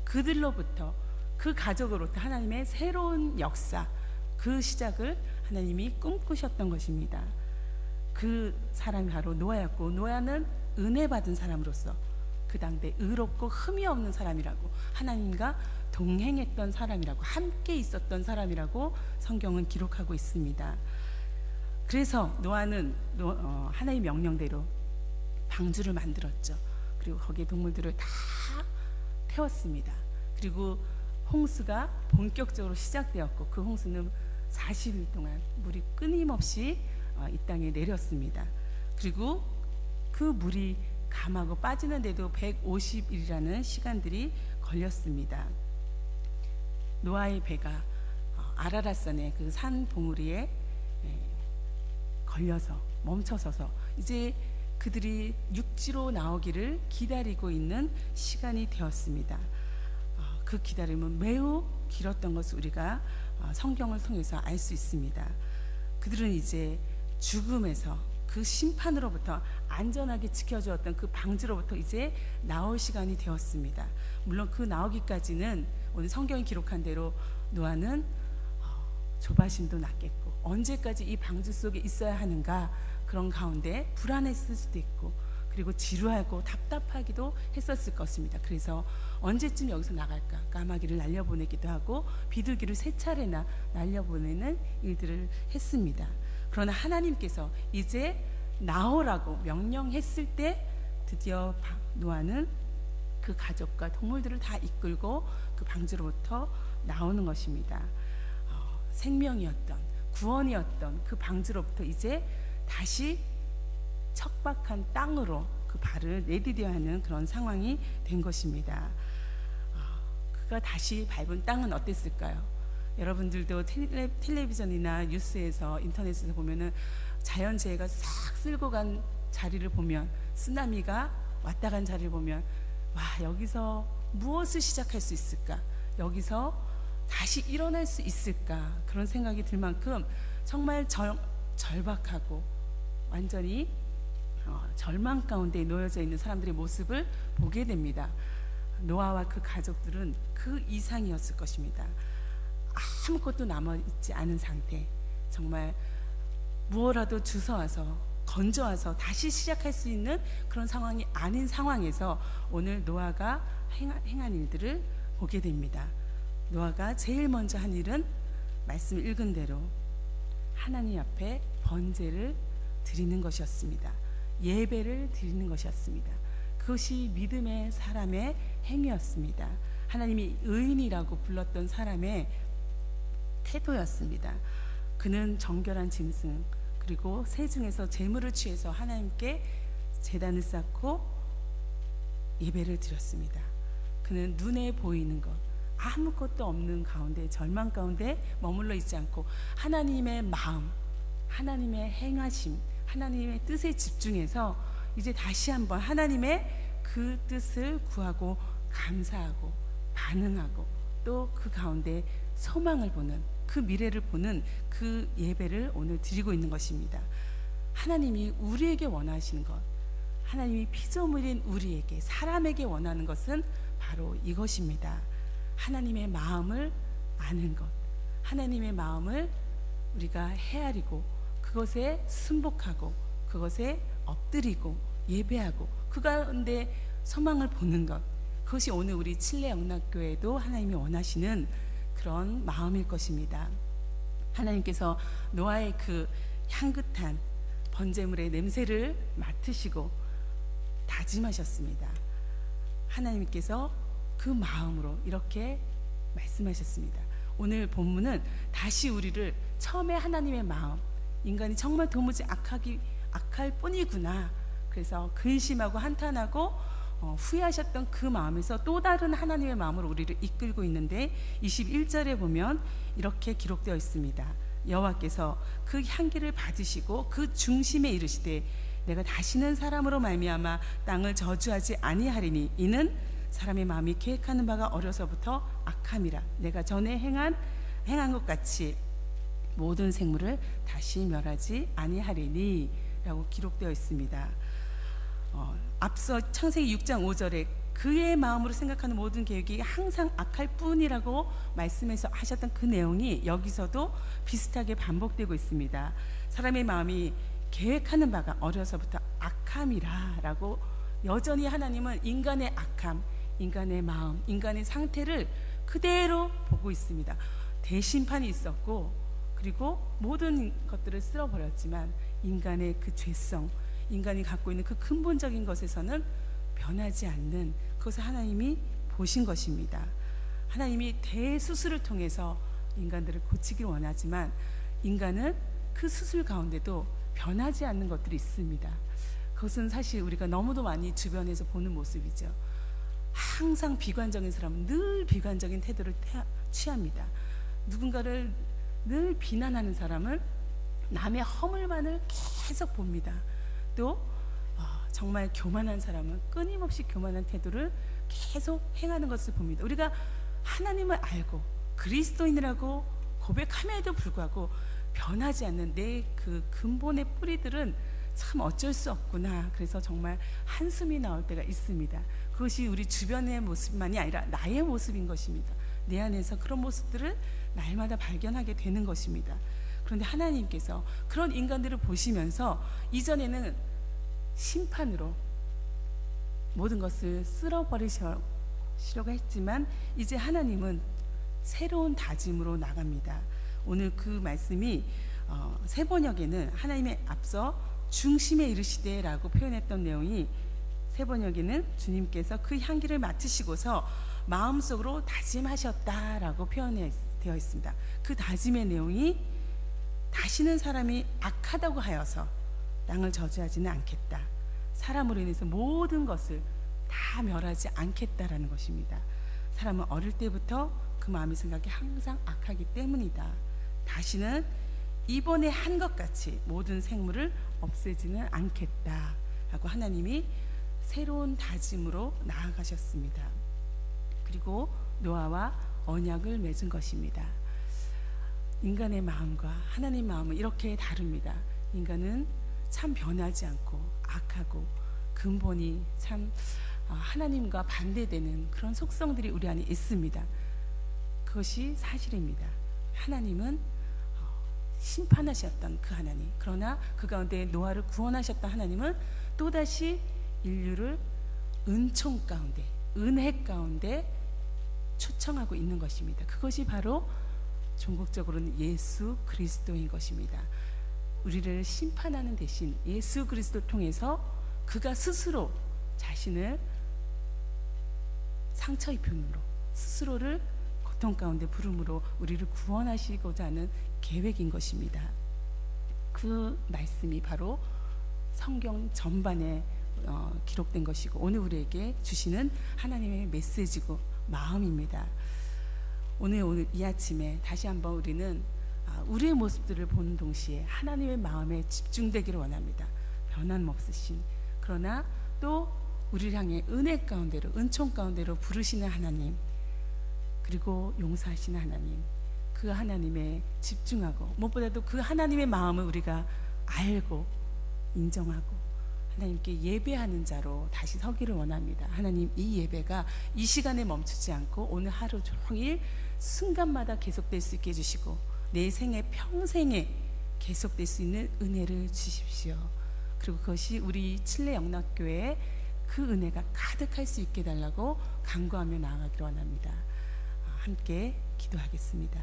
그들로부터, 그 가족으로부터 하나님의 새로운 역사, 그 시작을 하나님이 꿈꾸셨던 것입니다. 그 사람이 바로 노아였고, 노아는 은혜 받은 사람으로서 그 당대 의롭고 흠이 없는 사람이라고, 하나님과 동행했던 사람이라고, 함께 있었던 사람이라고 성경은 기록하고 있습니다. 그래서 노아는 하나님의 명령대로 방주를 만들었죠. 그리고 거기에 동물들을 다 태웠습니다. 그리고 홍수가 본격적으로 시작되었고, 그 홍수는 40일 동안 물이 끊임없이 이 땅에 내렸습니다. 그리고 그 물이 감하고 빠지는데도 150일이라는 시간들이 걸렸습니다. 노아의 배가 아라랏산의 그 산 봉우리에 걸려서 멈춰서서 이제 그들이 육지로 나오기를 기다리고 있는 시간이 되었습니다. 그 기다림은 매우 길었던 것을 우리가 성경을 통해서 알 수 있습니다. 그들은 이제 죽음에서, 그 심판으로부터 안전하게 지켜주었던 그 방주로부터 이제 나올 시간이 되었습니다. 물론 그 나오기까지는 오늘 성경이 기록한 대로 노아는 조바심도 났겠고, 언제까지 이 방주 속에 있어야 하는가, 그런 가운데 불안했을 수도 있고, 그리고 지루하고 답답하기도 했었을 것입니다. 그래서 언제쯤 여기서 나갈까, 까마귀를 날려보내기도 하고 비둘기를 3차례나 날려보내는 일들을 했습니다. 그러나 하나님께서 이제 나오라고 명령했을 때 드디어 노아는 그 가족과 동물들을 다 이끌고 그 방주로부터 나오는 것입니다. 생명이었던, 구원이었던 그 방주로부터 이제 다시 척박한 땅으로 그 발을 내디뎌야 하는 그런 상황이 된 것입니다. 그가 다시 밟은 땅은 어땠을까요? 여러분들도 텔레비전이나 뉴스에서, 인터넷에서 보면은 자연재해가 싹 쓸고 간 자리를 보면, 쓰나미가 왔다 간 자리를 보면, 와, 여기서 무엇을 시작할 수 있을까? 여기서 다시 일어날 수 있을까? 그런 생각이 들 만큼 정말 절박하고 완전히 절망 가운데 놓여져 있는 사람들의 모습을 보게 됩니다. 노아와 그 가족들은 그 이상이었을 것입니다. 아무것도 남아있지 않은 상태, 정말 무엇라도 주워와서 건져와서 다시 시작할 수 있는 그런 상황이 아닌 상황에서 오늘 노아가 행한 일들을 보게 됩니다. 노아가 제일 먼저 한 일은 말씀 읽은 대로 하나님 앞에 번제를 드리는 것이었습니다. 예배를 드리는 것이었습니다. 그것이 믿음의 사람의 행위였습니다. 하나님이 의인이라고 불렀던 사람의 태도였습니다. 그는 정결한 짐승, 그리고 새 중에서 제물을 취해서 하나님께 제단을 쌓고 예배를 드렸습니다. 그는 눈에 보이는 것, 아무것도 없는 가운데, 절망 가운데 머물러 있지 않고 하나님의 마음, 하나님의 행하심, 하나님의 뜻에 집중해서 이제 다시 한번 하나님의 그 뜻을 구하고 감사하고 반응하고, 또 그 가운데 소망을 보는, 그 미래를 보는 그 예배를 오늘 드리고 있는 것입니다. 하나님이 우리에게 원하시는 것, 하나님이 피조물인 우리에게, 사람에게 원하는 것은 바로 이것입니다. 하나님의 마음을 아는 것, 하나님의 마음을 우리가 헤아리고 그것에 순복하고 그것에 엎드리고 예배하고 그 가운데 소망을 보는 것, 그것이 오늘 우리 칠레 영락교회도 하나님이 원하시는 그런 마음일 것입니다. 하나님께서 노아의 그 향긋한 번제물의 냄새를 맡으시고 다짐하셨습니다. 하나님께서 그 마음으로 이렇게 말씀하셨습니다. 오늘 본문은 다시 우리를 처음에 하나님의 마음, 인간이 정말 도무지 악할 뿐이구나, 그래서 근심하고 한탄하고 후회하셨던 그 마음에서 또 다른 하나님의 마음으로 우리를 이끌고 있는데, 21절에 보면 이렇게 기록되어 있습니다. 여호와께서 그 향기를 받으시고 그 중심에 이르시되 내가 다시는 사람으로 말미암아 땅을 저주하지 아니하리니 이는 사람의 마음이 계획하는 바가 어려서부터 악함이라. 내가 전에 행한 것 같이 모든 생물을 다시 멸하지 아니하리니 라고 기록되어 있습니다. 앞서 창세기 6장 5절에 그의 마음으로 생각하는 모든 계획이 항상 악할 뿐이라고 말씀해서 하셨던 그 내용이 여기서도 비슷하게 반복되고 있습니다. 사람의 마음이 계획하는 바가 어려서부터 악함이라라고 여전히 하나님은 인간의 악함, 인간의 마음, 인간의 상태를 그대로 보고 있습니다. 대심판이 있었고 그리고 모든 것들을 쓸어버렸지만 인간의 그 죄성, 인간이 갖고 있는 그 근본적인 것에서는 변하지 않는 그것을 하나님이 보신 것입니다. 하나님이 대수술을 통해서 인간들을 고치길 원하지만 인간은 그 수술 가운데도 변하지 않는 것들이 있습니다. 그것은 사실 우리가 너무도 많이 주변에서 보는 모습이죠. 항상 비관적인 사람은 늘 비관적인 태도를 취합니다. 누군가를 늘 비난하는 사람은 남의 허물만을 계속 봅니다. 또 정말 교만한 사람은 끊임없이 교만한 태도를 계속 행하는 것을 봅니다. 우리가 하나님을 알고 그리스도인이라고 고백함에도 불구하고 변하지 않는 내 그 근본의 뿌리들은 참 어쩔 수 없구나. 그래서 정말 한숨이 나올 때가 있습니다. 그것이 우리 주변의 모습만이 아니라 나의 모습인 것입니다. 내 안에서 그런 모습들을 날마다 발견하게 되는 것입니다. 그런데 하나님께서 그런 인간들을 보시면서 이전에는 심판으로 모든 것을 쓸어버리시려고 했지만 이제 하나님은 새로운 다짐으로 나갑니다. 오늘 그 말씀이 세번역에는 하나님의 앞서 중심에 이르시되 라고 표현했던 내용이 세번역에는 주님께서 그 향기를 맡으시고서 마음속으로 다짐하셨다라고 표현되어 있습니다. 그 다짐의 내용이 다시는 사람이 악하다고 하여서 땅을 저주하지는 않겠다. 사람으로 인해서 모든 것을 다 멸하지 않겠다라는 것입니다. 사람은 어릴 때부터 그 마음의 생각이 항상 악하기 때문이다. 다시는 이번에 한 것 같이 모든 생물을 없애지는 않겠다라고 하나님이 새로운 다짐으로 나아가셨습니다. 그리고 노아와 언약을 맺은 것입니다. 인간의 마음과 하나님의 마음은 이렇게 다릅니다. 인간은 참 변하지 않고 악하고 근본이 참 하나님과 반대되는 그런 속성들이 우리 안에 있습니다. 그것이 사실입니다. 하나님은 심판하셨던 그 하나님, 그러나 그 가운데 노아를 구원하셨던 하나님은 또다시 인류를 은총 가운데, 은혜 가운데 초청하고 있는 것입니다. 그것이 바로 종국적으로는 예수 그리스도인 것입니다. 우리를 심판하는 대신 예수 그리스도를 통해서 그가 스스로 자신을 상처 입힘으로 스스로를 고통 가운데 부름으로 우리를 구원하시고자 하는 계획인 것입니다. 그 말씀이 바로 성경 전반에 기록된 것이고 오늘 우리에게 주시는 하나님의 메시지고 마음입니다. 오늘 이 아침에 다시 한번 우리는 우리의 모습들을 보는 동시에 하나님의 마음에 집중되기를 원합니다. 변함없으신, 그러나 또 우리를 향해 은혜 가운데로, 은총 가운데로 부르시는 하나님, 그리고 용서하시는 하나님, 그 하나님에 집중하고 무엇보다도 그 하나님의 마음을 우리가 알고 인정하고 하나님께 예배하는 자로 다시 서기를 원합니다. 하나님, 이 예배가 이 시간에 멈추지 않고 오늘 하루 종일 순간마다 계속될 수 있게 해주시고 내 생애 평생에 계속될 수 있는 은혜를 주십시오. 그리고 그것이 우리 칠레 영락교회에 그 은혜가 가득할 수 있게 해달라고 간구하며 나아가기를 원합니다. 함께 기도하겠습니다.